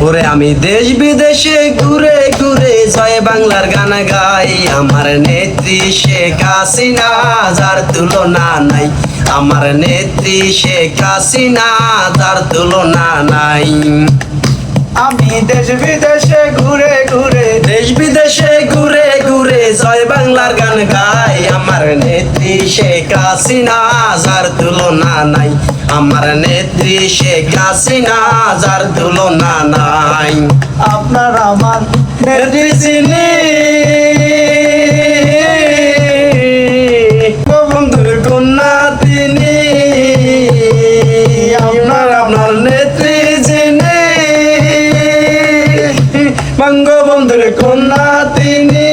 ওরে আমি দেশ বিদেশে ঘুরে ঘুরে জয় বাংলার গান গাই। আমার নেত্রী শেখ হাসিনা, যার তুলনা নাই। আমার নেত্রী শেখ হাসিনা, যার তুলনা নাই। আমি দেশ বিদেশে ঘুরে ঘুরে জয় বাংলার গান গাই। আমার নেত্রী শেখ হাসিনা, যার তুলনা নাই। আমার নেত্রী শেখ হাসিনা, যার তুলনা নাই। আপনার আমার নেত্রী চিনি বন্ধুর কন্যা তিনি। আপনার নেত্রী চিনি বঙ্গবন্ধুর কন্যা তিনি।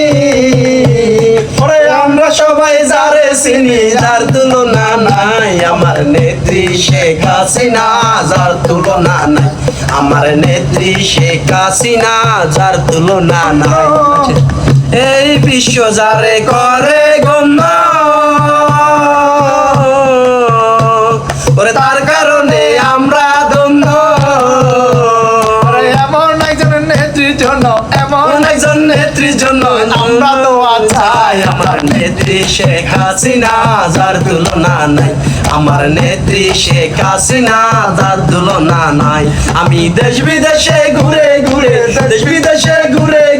ওরে আমরা সবাই যারে চিনি, যার তুলনা নাই। আমার নেত্রী শেখ হাসিনা, যার তুলনা নাই। আমার নেত্রী শেখ হাসিনা, যার তুলনা নাই। এই বিশ্ব যারে করে গণ্য, ওরে তার কারণে আমরা ধন্য। এমন একজন নেত্রীর জন্য, এমন একজন নেত্রীর জন্য আমরা তো আছি। আমার নেত্রী শেখ হাসিনা, যার তুলনা নাই। আমার নেত্রী শেখ হাসিনা, যার তুলনা নাই। আমি দেশ বিদেশে ঘুরে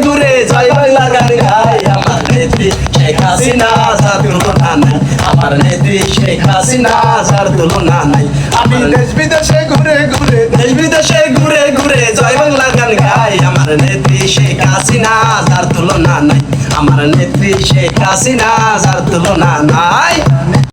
ঘুরে জয় বাংলা গান গাই। আমার নেত্রী শেখ হাসিনা, যার তুলনা নাই। আমার নেত্রী শেখ হাসিনা, যার তুলনা নাই। আমি দেশ বিদেশে ঘুরে ঘুরে জয় বাংলা গান গাই। আমার নেত্রী শেখ হাসিনা, যার তুলনা নাই। আমার নেত্রী শেখ হাসিনা, যার তুলনা নাই।